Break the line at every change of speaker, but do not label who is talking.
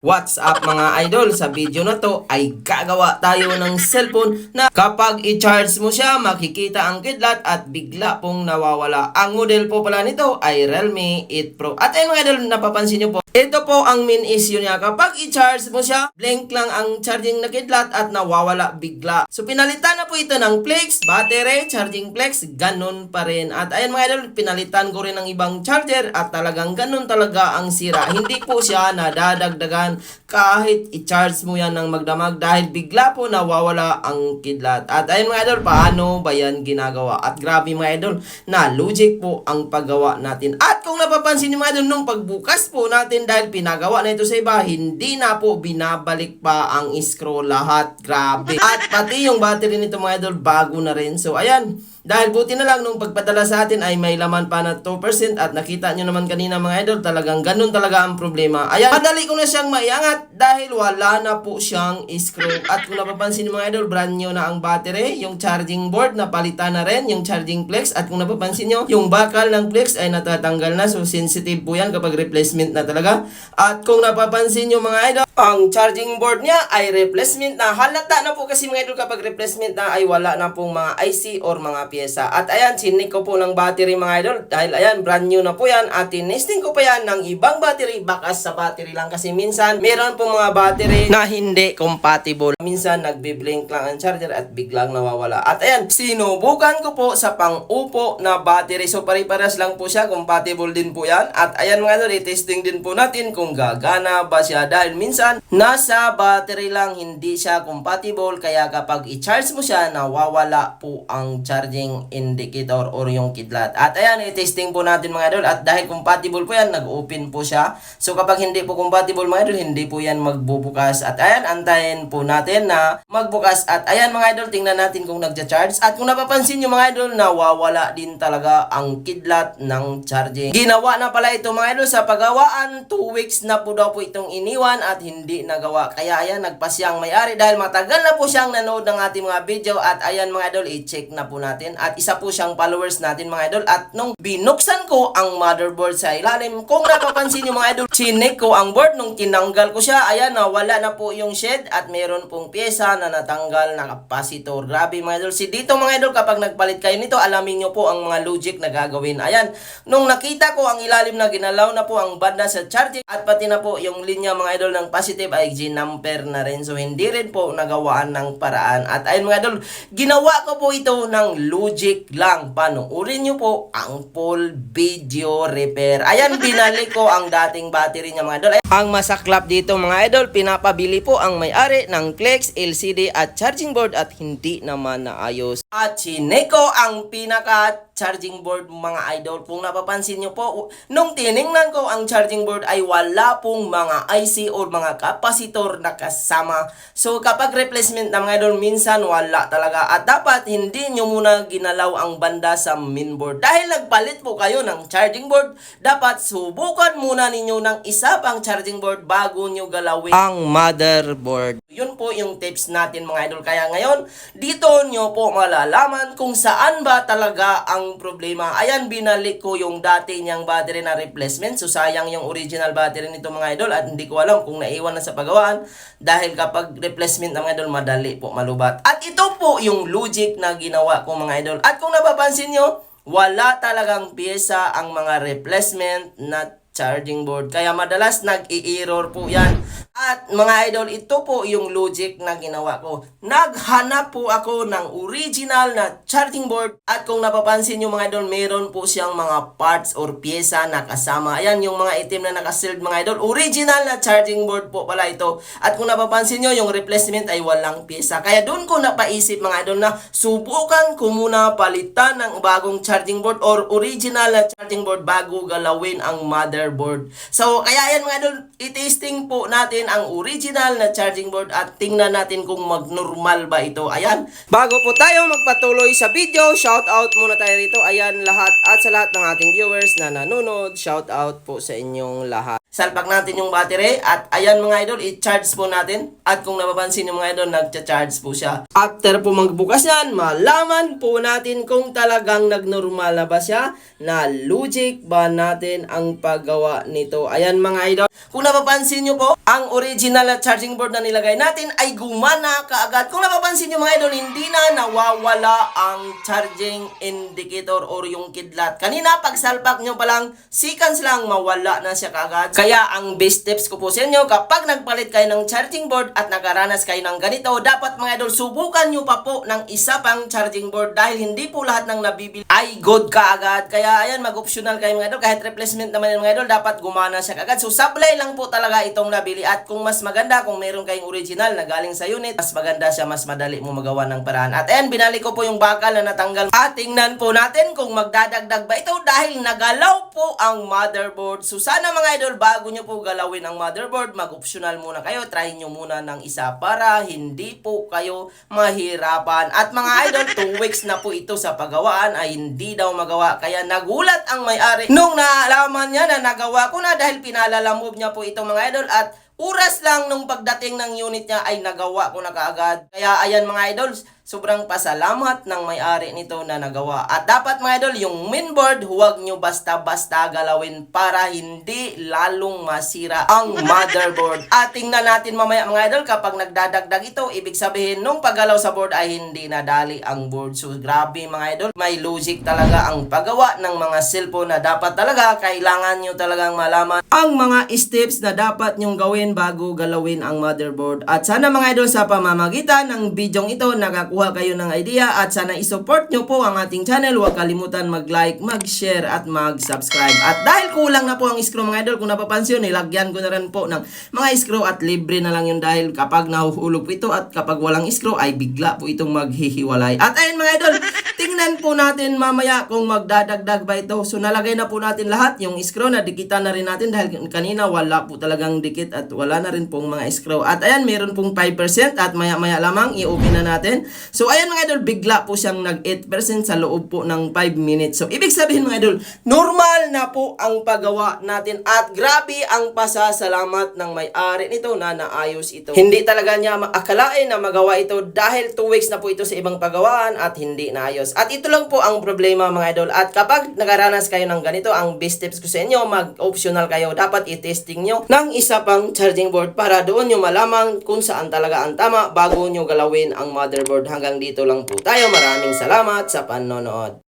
What's up mga idol? Sa video na to ay gagawa tayo ng cellphone na kapag i-charge mo siya makikita ang kidlat at bigla pong nawawala. Ang model po pala nito ay Realme 8 Pro. At ayun mga idol, napapansin nyo po, ito po ang main issue niya. Kapag i-charge mo siya, blink lang ang charging na kidlat at nawawala bigla. So pinalitan na po ito ng flex, battery, charging flex, ganun pa rin. At ayun mga idol, pinalitan ko rin ng ibang charger at talagang ganun talaga ang sira. Hindi po siya nadadagdagan kahit i-charge mo yan ng magdamag dahil bigla po nawawala ang kidlat. At ayun mga idol, paano ba yan ginagawa? At grabe mga idol, na logic po ang paggawa natin. At kung napapansin nyo mga idol, nung pagbukas po natin dahil pinagawa na ito sa iba, hindi na po binabalik pa ang scroll lahat. Grabe. At pati yung battery nito mga idol, bago na rin. So ayan, dahil buti na lang nung pagpadala sa atin ay may laman pa na 2% at nakita nyo naman kanina mga idol, talagang ganun talaga ang problema. Ayan, madali ko na siyang maiangat dahil wala na po siyang screw. At kung napapansin nyo mga idol, brand new na ang battery, yung charging board napalitan na rin, yung charging flex. At kung napapansin nyo, yung bakal ng flex ay natatanggal na, so sensitive po yan kapag replacement na talaga. At kung napapansin nyo mga idol, ang charging board niya ay replacement na. Halata na po kasi mga idol kapag replacement na ay wala na pong mga IC or mga pyesa. At ayan, chinik ko po ng battery mga idol dahil ayan, brand new na po yan. At tinesting ko pa yan ng ibang battery, bakas sa battery lang kasi minsan meron po mga battery na hindi compatible. Minsan nagbi-blink lang ang charger at biglang nawawala. At ayan, sinubukan ko po sa pang-upo na battery. So pare-pares lang po siya, compatible din po yan. At ayan mga idol, i-testing din po natin kung gagana ba siya dahil minsan nasa battery lang hindi siya compatible, kaya kapag i-charge mo siya nawawala po ang charging indicator or yung kidlat. At ayan, i-testing po natin mga idol at dahil compatible po yan, nag-open po siya. So kapag hindi po compatible mga idol, hindi po yan magbubukas. At ayan, antayin po natin na magbukas. At ayan mga idol, tingnan natin kung nagja-charge. At kung napapansin nyo mga idol, nawawala din talaga ang kidlat ng charging. Ginawa na pala ito mga idol sa paggawaan, 2 weeks na po daw po itong iniwan at hindi nagawa. Kaya ayan, nagpasiyang may-ari dahil matagal na po siyang nanood ng ating mga video. At ayan mga idol, i-check na po natin. At isa po siyang followers natin mga idol. At nung binuksan ko ang motherboard sa ilalim, kung napapansin nyo mga idol, chinek ko ang board. Nung tinanggal ko siya, ayan, nawala na po yung shed at meron pong pyesa na natanggal na capacitor. Grabe mga idol. Si dito mga idol, kapag nagpalit kayo nito, alamin nyo po ang mga logic na gagawin. Ayan, nung nakita ko ang ilalim na ginalaw na po ang banda sa charging at pati na po yung linya mga idol ng positive ay ginamper na rin. So hindi rin po nagawaan ng paraan. At ayun mga idol, ginawa ko po ito ng logic lang. Panoorin nyo po ang full video repair. Ayan, binalik ko ang dating battery niya mga idol. Ang masaklap dito mga idol, pinapabili po ang may-ari ng flex, LCD at charging board at hindi naman naayos. At sineko ang pinaka charging board mga idol. Kung napapansin nyo po, nung tiningnan ko ang charging board ay wala pong mga IC or mga capacitor na kasama. So kapag replacement na mga idol, minsan wala talaga. At dapat hindi nyo muna ginalaw ang banda sa mainboard. Dahil nagpalit po kayo ng charging board, dapat subukan muna ninyo ng isa pang charging board bago nyo galawin ang motherboard. Yun po yung tips natin mga idol. Kaya ngayon, dito nyo po malalaman kung saan ba talaga ang problema. Ayan, binalik ko yung dati niyang battery na replacement. So sayang yung original battery nito mga idol at hindi ko alam kung naiwan na sa paggawaan dahil kapag replacement ng mga idol, madali po malubat. At ito po yung logic na ginawa ko mga idol. At kung napapansin nyo, wala talagang pyesa ang mga replacement na charging board. Kaya madalas nag-i-error po yan. At mga idol, ito po yung logic na ginawa ko. Naghanap po ako ng original na charging board. At kung napapansin nyo mga idol, meron po siyang mga parts or pyesa na kasama. Ayan, yung mga item na nakasealed mga idol. Original na charging board po pala ito. At kung napapansin nyo, yung replacement ay walang pyesa. Kaya doon ko napaisip mga idol na subukan ko muna palitan ng bagong charging board or original na charging board bago galawin ang motherboard. So, kaya yan mga idol, i-testing po natin ang original na charging board at tingnan natin kung mag-normal ba ito. Ayan. Bago po tayo magpatuloy sa video, shout out muna tayo rito. Ayan lahat at sa lahat ng ating viewers na nanonood, shout out po sa inyong lahat. Salpak natin yung battery at ayan mga idol, i-charge po natin. At kung napapansin yung mga idol, nagcha-charge po siya. After po magbukas yan, malaman po natin kung talagang nagnormal na ba siya, na logic ba natin ang paggawa nito. Ayan mga idol, kung napapansin nyo po, ang original na charging board na nilagay natin ay gumana kaagad. Kung napapansin nyo mga idol, hindi na nawawala ang charging indicator or yung kidlat. Kanina pag salpak nyo pa lang, seconds lang mawala na siya kaagad. Kaya ang best tips ko po sa inyo, kapag nagpalit kayo ng charging board at nakaranas kayo ng ganito, dapat mga idol, subukan nyo pa po ng isa pang charging board dahil hindi po lahat ng nabibili ay good kaagad. Kaya ayan, mag-optional kayo mga idol. Kahit replacement naman yung mga idol, dapat gumana siya kaagad. So supply lang po talaga itong nabili. At kung mas maganda, kung meron kayong original na galing sa unit, mas maganda siya, mas madali mo magawa ng paraan. At ayan, binalik ko po yung bakal na natanggal. At tingnan po natin kung magdadagdag ba ito dahil nagalaw po ang motherboard. So sana mga idol, bago nyo po galawin ang motherboard, mag-optional muna kayo. Try nyo muna ng isa para hindi po kayo mahirapan. At mga idol, 2 weeks na po ito sa paggawaan ay hindi daw magawa. Kaya nagulat ang may-ari nung naalaman niya na nagawa ko na dahil pinalalamove niya po itong mga idol at oras lang nung pagdating ng unit niya ay nagawa ko na kaagad. Kaya ayan mga idol, sobrang pasalamat ng may-ari nito na nagawa. At dapat mga idol, yung mainboard, huwag nyo basta-basta galawin para hindi lalong masira ang motherboard. At tingnan natin mamaya mga idol, kapag nagdadagdag ito, ibig sabihin nung paggalaw sa board ay hindi nadali ang board. So grabe mga idol, may logic talaga ang paggawa ng mga cellphone na dapat talaga, kailangan nyo talagang malaman ang mga steps na dapat nyong gawin bago galawin ang motherboard. At sana mga idol, sa pamamagitan ng bidyong ito, nakakuha kayo ng idea at sana isupport nyo po ang ating channel. Huwag kalimutan mag-like, mag-share at mag-subscribe. At dahil kulang na po ang screw mga idol, kung napapansin, nilagyan ko na rin po ng mga screw at libre na lang yun dahil kapag nahuhulog po ito at kapag walang screw ay bigla po itong maghihiwalay. At ayun mga idol, tingnan po natin mamaya kung magdadagdag ba ito. So nalagay na po natin lahat yung screw, na dikitan na rin natin dahil kanina wala po talagang dikit at wala na rin pong mga screw. At ayan, meron pong 5% at maya-maya lamang i-open na natin. So ayan mga idol, bigla po siyang nag 8% sa loob po ng 5 minutes. So ibig sabihin mga idol, normal na po ang paggawa natin at grabe ang pasasalamat ng may-ari nito na naayos ito. Hindi talaga niya maakalain na magawa ito dahil 2 weeks na po ito sa ibang paggawaan at hindi naayos. At ito lang po ang problema mga idol. At kapag nakaranas kayo ng ganito, ang best tips ko sa inyo, mag-optional kayo. Dapat i-testing nyo ng isa pang charging board para doon nyo malaman kung saan talaga ang tama bago nyo galawin ang motherboard. Hanggang dito lang po tayo. Maraming salamat sa panonood.